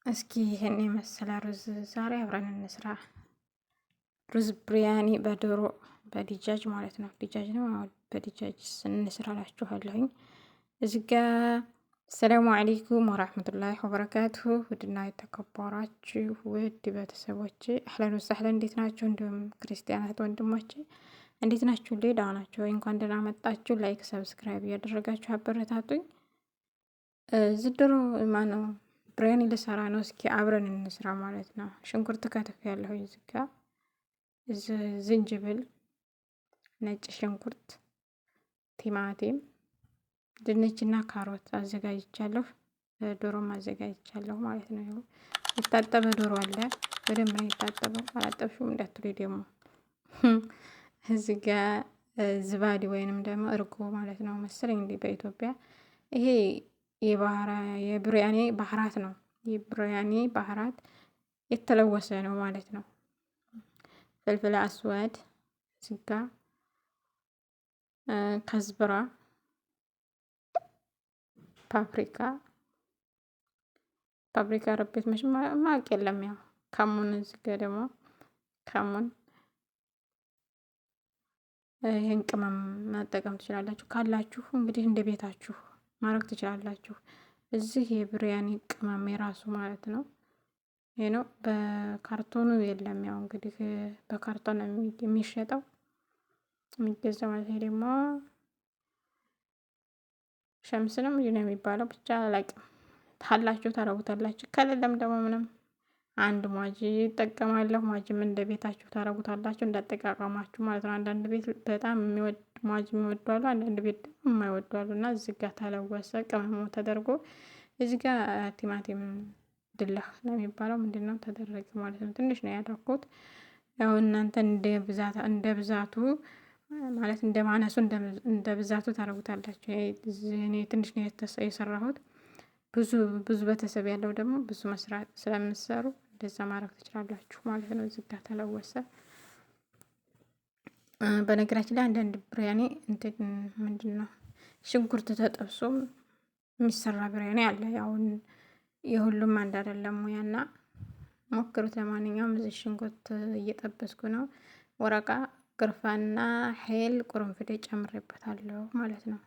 እስኪ ይሄን የመሰለ ሩዝ ዛሬ አብረን እንስራ። ሩዝ ብሪያኒ በዶሮ በዲጃጅ ማለት ነው። ዲጃጅ ነው። አሁን በዲጃጅ እንስራ እላችኋለሁኝ። እዚህ ጋ ሰላሙ አለይኩም ወራህመቱላሂ ወበረካቱሁ። ውድና የተከበራችሁ ውድ ቤተሰቦቼ አህለን ወሰህለን፣ እንዴት ናችሁ? እንዲሁም ክርስቲያናት ወንድሞቼ እንዴት ናችሁ? ደህና ናችሁ ወይ? እንኳን ደህና መጣችሁ። ላይክ ሰብስክራይብ እያደረጋችሁ አበረታቱኝ። ዝድሮ ማነው ብሪያኒ ልሰራ ነው። እስኪ አብረን እንስራ ማለት ነው። ሽንኩርት ከትፍ ያለሁ እዚህ ጋ ዝንጅብል፣ ነጭ ሽንኩርት፣ ቲማቲም፣ ድንችና ካሮት አዘጋጅቻለሁ። ዶሮም አዘጋጅቻለሁ ማለት ነው። ይኸው የታጠበ ዶሮ አለ። በደንብ ነው የታጠበው። አላጠብሽውም እንዳትሉ ደግሞ እዚህ ጋ ዝባዲ ወይንም ደግሞ እርጎ ማለት ነው መሰለኝ እንዲህ በኢትዮጵያ ይሄ የብሪያኒ ባህራት ነው። የብሪያኒ ባህራት የተለወሰ ነው ማለት ነው። ፍልፍል አስዋድ ስጋ፣ ከዝብራ፣ ፓፕሪካ ረቤት መሽ ማቅ የለም። ያው ከሙን እዚጋ ደግሞ ከሙን ይህን ቅመም መጠቀም ትችላላችሁ ካላችሁ እንግዲህ እንደ ቤታችሁ ማድረግ ትችላላችሁ። እዚህ የብሪያኒ ቅመም የራሱ ማለት ነው። ይሄ ነው። በካርቶኑ የለም። ያው እንግዲህ በካርቶን ነው የሚሸጠው የሚገዛው ማለት። ይሄ ደግሞ ሸምስ ነው ምንድን ነው የሚባለው? ብቻ አላውቅም። ታላችሁ ታረጉታላችሁ፣ ከሌለም ደግሞ ምንም አንድ ማጂ ይጠቀማለሁ። ማጂም እንደ ቤታችሁ ታረጉታላችሁ፣ እንዳጠቃቀማችሁ ማለት ነው። አንዳንድ ቤት በጣም የሚወድ ማጂ የሚወዱ አሉ፣ አንዳንድ ቤት ደግሞ የማይወዱ አሉ። እና እዚህ ጋር ተለወሰ ቅመሙ ተደርጎ እዚህ ጋር ቲማቲም ድላህ ነው የሚባለው ምንድን ነው ተደረገ ማለት ነው። ትንሽ ነው ያደረኩት። ያው እናንተ እንደ ብዛቱ ማለት እንደ ማነሱ እንደ ብዛቱ ታረጉታላችሁ። እኔ ትንሽ ነው የሰራሁት። ብዙ ቤተሰብ ያለው ደግሞ ብዙ መስራት ስለምትሰሩ እንደዛ ማድረግ ትችላላችሁ ማለት ነው። እዚህ ጋር ተለወሰ። በነገራችን ላይ አንዳንድ ብሪያኒ ምንድን ነው ሽንኩርት ተጠብሶም የሚሰራ ብሪያኒ አለ። ያውን የሁሉም አንድ አይደለም ሙያና ሞክሩት። ለማንኛውም እዚህ ሽንኩርት እየጠበስኩ ነው። ወረቃ ግርፋና ሄል ቁርንፍዴ ጨምሬበታለሁ ማለት ነው።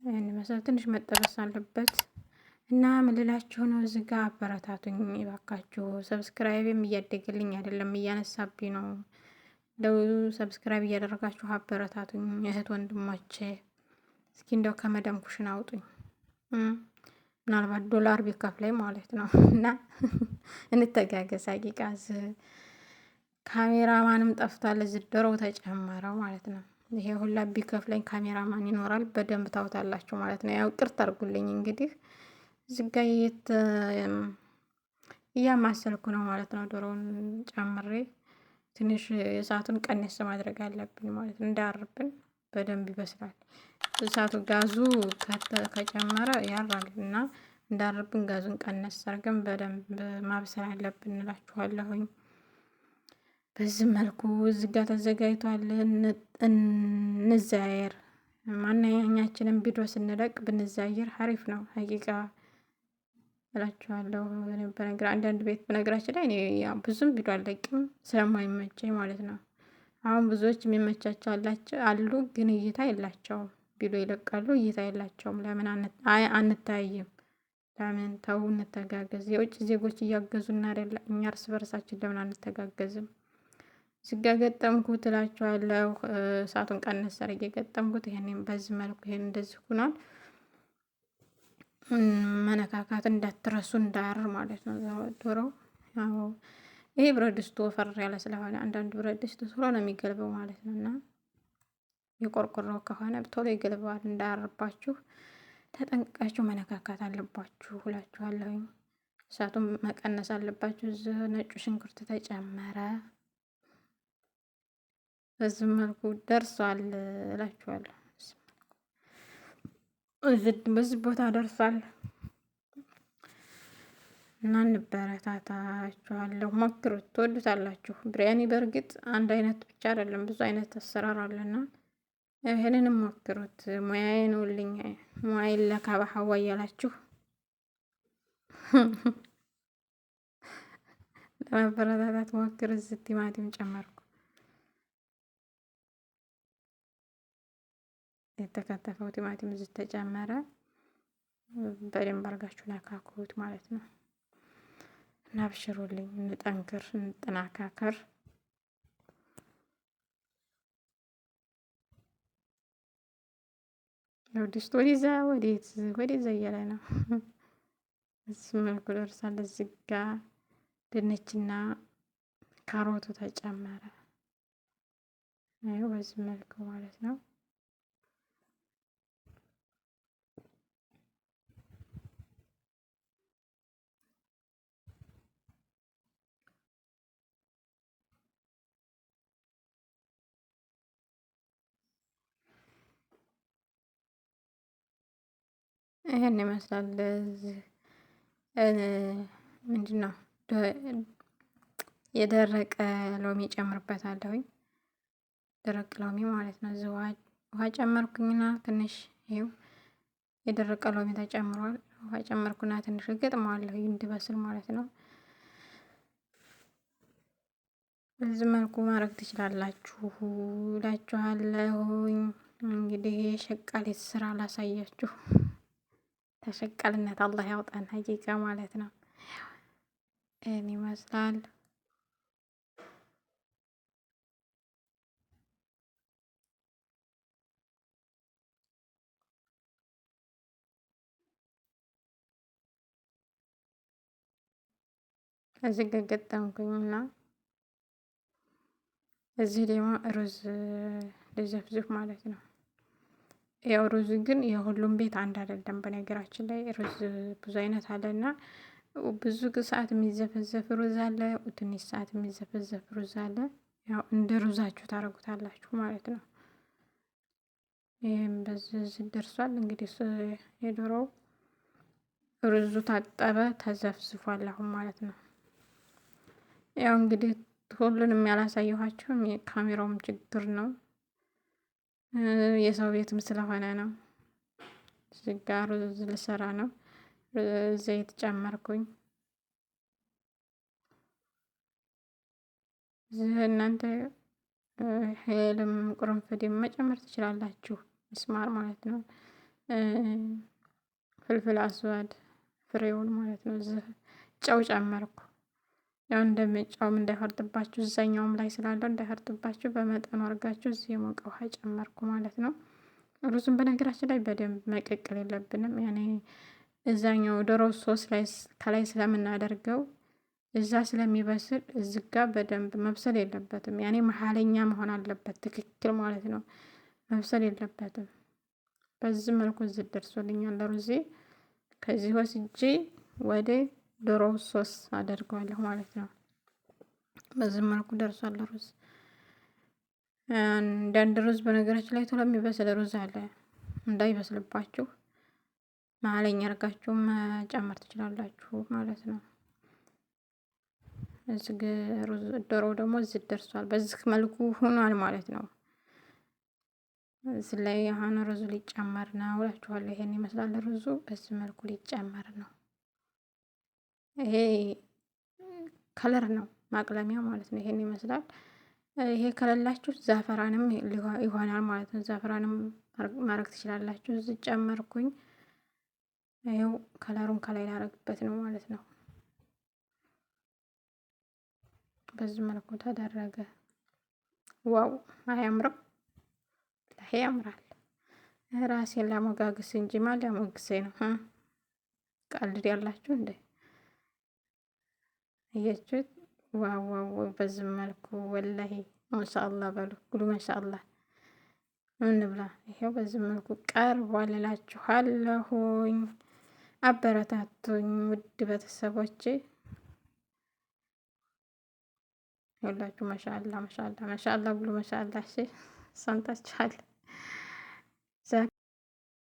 ይህን መሰረት ትንሽ መጠበስ አለበት እና ምልላችሁ ነው። እዚህ ጋር አበረታቱኝ እባካችሁ። ሰብስክራይብም እያደገልኝ አይደለም፣ እያነሳብኝ ነው። እንደው ሰብስክራይብ እያደረጋችሁ አበረታቱኝ እህት ወንድሞቼ። እስኪ እንደው ከመዳም ኩሽና አውጡኝ። ምናልባት ዶላር ቢከፍለኝ ማለት ነው። እና እንተጋገዝ። ሀቂቃዝ ካሜራማንም ጠፍቷል። እዚህ ዶሮው ተጨመረው ማለት ነው። ይሄ ሁላ ቢከፍለኝ ካሜራማን ይኖራል፣ በደንብ ታውታላችሁ ማለት ነው። ያው ቅርት አድርጉልኝ እንግዲህ እዚህ ጋ እያማሰልኩ ነው ማለት ነው። ዶሮውን ጨምሬ ትንሽ እሳቱን ቀነስ ማድረግ አለብኝ ማለት ነው። እንዳያርብን በደንብ ይበስላል። እሳቱ ጋዙ ከጨመረ ያራል እና እንዳያርብን ጋዙን ቀነስ አድርገን በደንብ ማብሰል አለብን እላችኋለሁኝ። በዚህ መልኩ እዚህ ጋር ተዘጋጅቷል። እንዛየር ማንኛችንም ቪዲዮ ስንለቅ ብንዛየር ሀሪፍ ነው ሀቂቃ እላችኋለሁ። አንዳንድ ቤት በነገራችን ላይ እኔ ብዙም ቪዲዮ አልለቅም ስለማይመቸኝ ማለት ነው። አሁን ብዙዎች የሚመቻቸው አሉ፣ ግን እይታ የላቸውም። ቪዲዮ ይለቃሉ፣ እይታ የላቸውም። ለምን አንታይም? ለምን ተው እንተጋገዝ። የውጭ ዜጎች እያገዙና አይደለ? እኛ እርስ በርሳችን ለምን አንተጋገዝም? እዚጋ ገጠምኩት እላችኋለሁ። እሳቱን ቀነስ አድርጌ ገጠምኩት። ይሄንን በዚህ መልኩ ይሄን እንደዚህ ሆኗል። መነካካት እንዳትረሱ እንዳያር ማለት ነው። ዶሮ ይሄ ብረት ድስቱ ወፈር ያለ ስለሆነ አንዳንድ ብረት ድስት ቶሎ ነው የሚገልበው ማለት ነው። እና የቆርቆሮ ከሆነ ቶሎ ይገልበዋል። እንዳያርባችሁ ተጠንቅቃችሁ መነካካት አለባችሁ እላችኋለሁኝ። እሳቱን መቀነስ አለባችሁ። እዚህ ነጩ ሽንኩርት ተጨመረ። በዚህ መልኩ ደርሷል እላችኋለሁ። በዚህ ቦታ ደርሷል እና እንበረታታችኋለሁ። ሞክሩት፣ ትወዱታላችሁ። ብሪያኒ በእርግጥ አንድ አይነት ብቻ አይደለም፣ ብዙ አይነት አሰራር አለና ይሄንንም ሞክሩት። ሙያዬ ነውልኝ። ሙያዬን ለካባ ሀዋ እያላችሁ ለማበረታታት ሞክር። እዚህ ቲማቲም ጨመርኩ። የተከተፈው ቲማቲም እዚህ ተጨመረ። በደንብ አድርጋችሁ ነካኩት ማለት ነው። እና አብሽሩልኝ፣ እንጠንክር፣ እንጠናካከር። ያው ድስት ወደዛ እያለ ነው። እዚህ መልኩ ደርሳል። እዚህ ጋ ድንችና ካሮቱ ተጨመረ። በዚህ መልኩ ማለት ነው። ይሄን ይመስላል። ምንድነው የደረቀ ሎሚ ጨምርበታለሁኝ። ደረቅ ሎሚ ማለት ነው። እዚህ ውሃ ጨመርኩኝና ትንሽ ይኸው የደረቀ ሎሚ ተጨምሯል። ውሃ ጨመርኩና ትንሽ እገጥመዋለሁ እንዲበስል ማለት ነው። በዚህ መልኩ ማድረግ ትችላላችሁ እላችኋለሁኝ። እንግዲህ የሸቃሊት ስራ ላሳያችሁ። ተሸቃልነት አላህ ያውጣን ሀቂቃ ማለት ነው። ይህን ይመስላል። እዚህ ገጠምኩኝና እዚህ ደግሞ ሩዝ ልዘፍዝፍ ማለት ነው። ያው ሩዝ ግን የሁሉም ቤት አንድ አይደለም። በነገራችን ላይ ሩዝ ብዙ አይነት አለና ብዙ ሰዓት የሚዘፈዘፍ ሩዝ አለ፣ ትንሽ ሰዓት የሚዘፈዘፍ ሩዝ አለ። ያው እንደ ሩዛችሁ ታረጉታላችሁ ማለት ነው። ይህም በዚህ ደርሷል። እንግዲህ የዶሮው ሩዙ ታጠበ ተዘፍዝፏል አሁን ማለት ነው። ያው እንግዲህ ሁሉንም ያላሳየኋቸውም የካሜራውም ችግር ነው፣ የሰው ቤትም ስለሆነ ነው። እዚህ ጋር ሩዝ ልሰራ ነው። ዘይት ጨመርኩኝ። እዚህ እናንተ ሄልም ቁርንፍድም መጨመር ትችላላችሁ፣ ምስማር ማለት ነው። ፍልፍል አስዋድ ፍሬውን ማለት ነው። እዚህ ጨው ጨመርኩ። ያው ጨውም እንዳይፈርጥባችሁ እዛኛውም ላይ ስላለው እንዳይፈርጥባችሁ በመጠኑ አድርጋችሁ እዚህ የሞቀ ውሃ ጨመርኩ ማለት ነው። ሩዙን በነገራችን ላይ በደንብ መቀቀል የለብንም። ያኔ እዛኛው ዶሮ ሶስ ላይ ከላይ ስለምናደርገው እዛ ስለሚበስል እዚህ ጋር በደንብ መብሰል የለበትም። ያኔ መሀለኛ መሆን አለበት፣ ትክክል ማለት ነው። መብሰል የለበትም። በዚህ መልኩ እዚህ ደርሶልኛል ሩዜ። ከዚህ ወስጄ ወደ ዶሮ ሶስ አደርገዋለሁ ማለት ነው። በዚህ መልኩ ደርሷል ሩዝ። አንዳንድ ሩዝ በነገራችን ላይ ቶሎ የሚበስል ሩዝ አለ። እንዳይበስልባችሁ መሀለኛ አድርጋችሁ መጨመር ትችላላችሁ ማለት ነው። እዚህ ዶሮው ደግሞ እዚህ ደርሷል። በዚህ መልኩ ሆኗል ማለት ነው። እዚህ ላይ አሁን ሩዙ ሊጨመር ነው እላችኋለሁ። ይሄን ይመስላል ሩዙ። በዚህ መልኩ ሊጨመር ነው። ይሄ ከለር ነው ማቅለሚያ ማለት ነው። ይሄን ይመስላል። ይሄ ከሌላችሁ ዛፈራንም ይሆናል ማለት ነው። ዛፈራንም ማድረግ ትችላላችሁ። እዚህ ጨመርኩኝ። ይኸው ከለሩን ከላይ ላደርግበት ነው ማለት ነው። በዚህ መልኩ ተደረገ። ዋው አያምርም? ይሄ ያምራል። ራሴን ላሞጋግስ እንጂ ማን ሊያሞግሰኝ ነው? ቀልድ ያላችሁ እንዴ? እያችሁት? ዋው ዋው! በዚህ መልኩ ወላሂ ማሻአላህ በሉ ጉዱ ማሻአላህ። እንብላ። ይሄው በዚህ መልኩ ቀርቧል እላችኋለሁኝ። አበረታቱኝ ውድ ቤተሰቦቼ። ሁላችሁ ማሻአላህ ማሻአላህ ማሻአላህ ብሉ። ማሻአላህ እሺ፣ ሰምታችኋል።